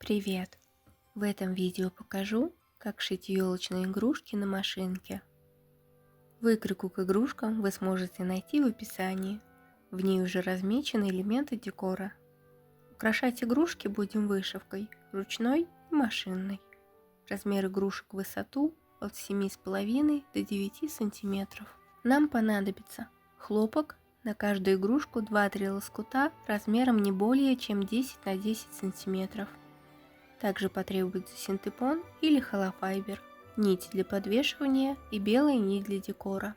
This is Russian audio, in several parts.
Привет! В этом видео покажу, как шить елочные игрушки на машинке. Выкройку к игрушкам вы сможете найти в описании. В ней уже размечены элементы декора. Украшать игрушки будем вышивкой, ручной и машинной. Размер игрушек в высоту от 7,5 до 9 см. Нам понадобится хлопок, на каждую игрушку 2-3 лоскута размером не более чем 10 на 10 см. Также потребуется синтепон или холофайбер, нить для подвешивания и белая нить для декора.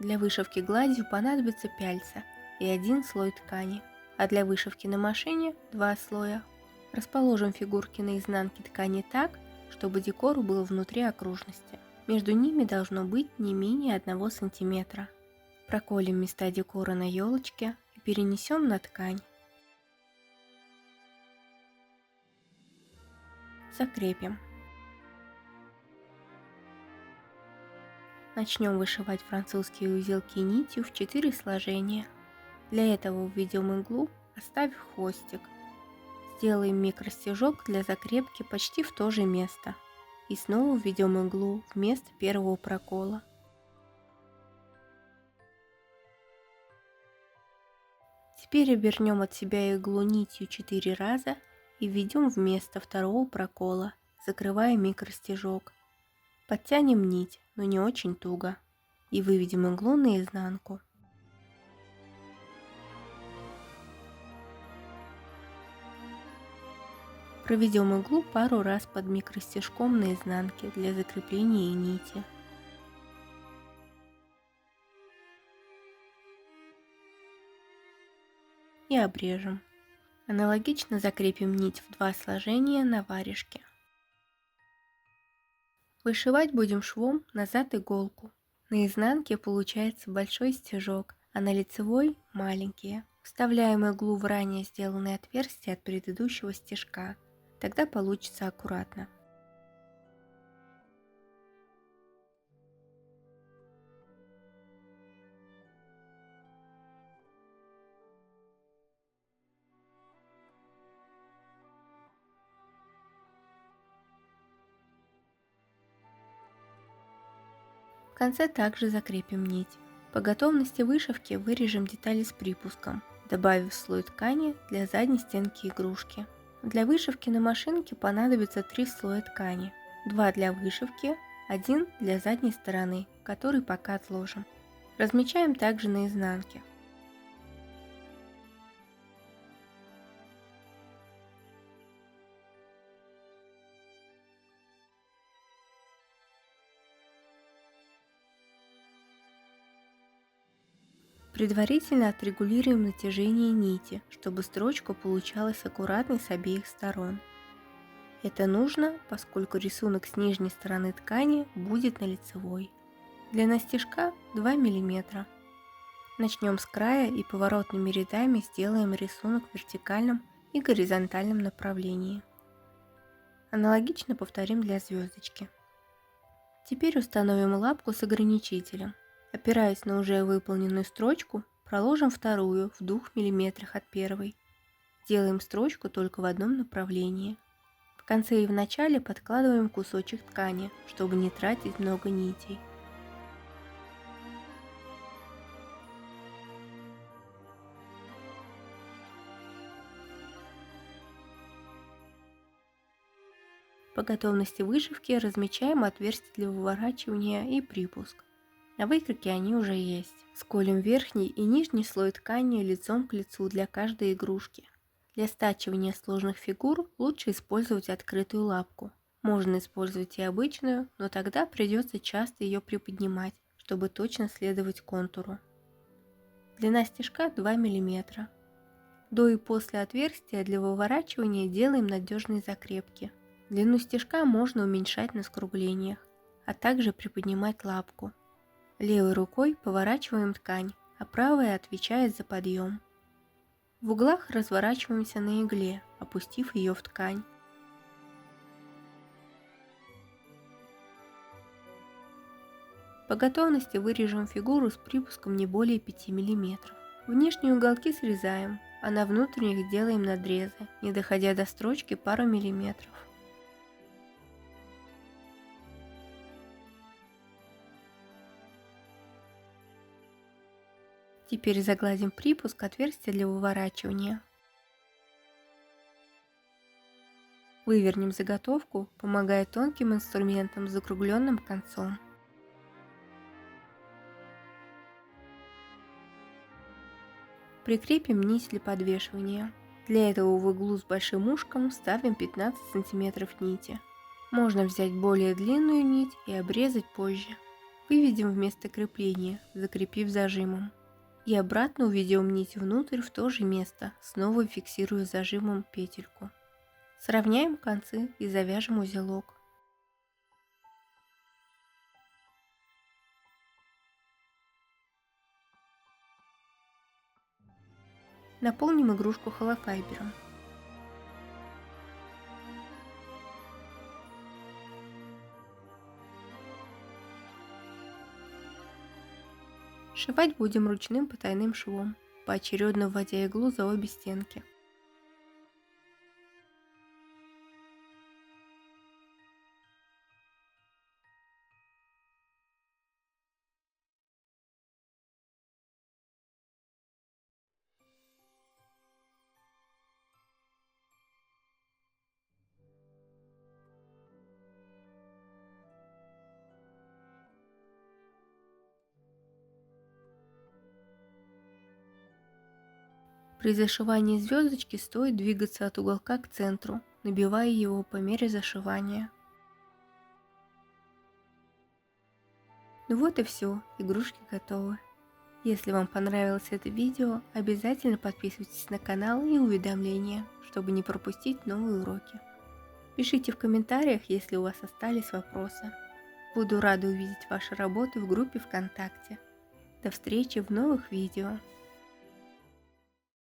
Для вышивки гладью понадобится пяльца и 1 слой ткани, а для вышивки на машине 2 слоя. Расположим фигурки на изнанке ткани так, чтобы декор был внутри окружности. Между ними должно быть не менее 1 см. Проколем места декора на елочке и перенесем на ткань. Закрепим. Начнем вышивать французские узелки нитью в 4 сложения. Для этого введем иглу, оставив хвостик. Сделаем микростежок для закрепки почти в то же место. И снова введем иглу вместо первого прокола. Теперь обернем от себя иглу нитью 4 раза и введем вместо второго прокола, закрывая микростежок. Подтянем нить, но не очень туго, и выведем иглу наизнанку. Проведем иглу пару раз под микростежком на изнанке для закрепления нити. И обрежем. Аналогично закрепим нить в 2 сложения на варежке. Вышивать будем швом назад иголку. На изнанке получается большой стежок, а на лицевой маленькие. Вставляем иглу в ранее сделанное отверстие от предыдущего стежка. Тогда получится аккуратно. В конце также закрепим нить. По готовности вышивки вырежем детали с припуском, добавив слой ткани для задней стенки игрушки. Для вышивки на машинке понадобится 3 слоя ткани. 2 для вышивки, 1 для задней стороны, который пока отложим. Размечаем также на изнанке. Предварительно отрегулируем натяжение нити, чтобы строчка получалась аккуратной с обеих сторон. Это нужно, поскольку рисунок с нижней стороны ткани будет на лицевой. Длина стежка 2 мм. Начнем с края и поворотными рядами сделаем рисунок в вертикальном и горизонтальном направлении. Аналогично повторим для звездочки. Теперь установим лапку с ограничителем. Опираясь на уже выполненную строчку, проложим вторую в 2 мм от первой. Делаем строчку только в одном направлении. В конце и в начале подкладываем кусочек ткани, чтобы не тратить много нитей. По готовности вышивки размечаем отверстия для выворачивания и припуск. На выкройке они уже есть. Сколем верхний и нижний слой ткани лицом к лицу для каждой игрушки. Для стачивания сложных фигур лучше использовать открытую лапку. Можно использовать и обычную, но тогда придется часто ее приподнимать, чтобы точно следовать контуру. Длина стежка 2 мм. До и после отверстия для выворачивания делаем надежные закрепки. Длину стежка можно уменьшать на скруглениях, а также приподнимать лапку. Левой рукой поворачиваем ткань, а правая отвечает за подъем. В углах разворачиваемся на игле, опустив ее в ткань. По готовности вырежем фигуру с припуском не более 5 мм. Внешние уголки срезаем, а на внутренних делаем надрезы, не доходя до строчки пару миллиметров. Теперь загладим припуск отверстия для выворачивания. Вывернем заготовку, помогая тонким инструментом с закругленным концом. Прикрепим нить для подвешивания. Для этого в углу с большим ушком ставим 15 см нити. Можно взять более длинную нить и обрезать позже. Выведем вместо крепления, закрепив зажимом. И обратно уведем нить внутрь в то же место, снова фиксируя зажимом петельку. Сравняем концы и завяжем узелок. Наполним игрушку холофайбером. Сшивать будем ручным потайным швом, поочередно вводя иглу за обе стенки. При зашивании звездочки стоит двигаться от уголка к центру, набивая его по мере зашивания. Ну вот и все, игрушки готовы. Если вам понравилось это видео, обязательно подписывайтесь на канал и уведомления, чтобы не пропустить новые уроки. Пишите в комментариях, если у вас остались вопросы. Буду рада увидеть ваши работы в группе ВКонтакте. До встречи в новых видео.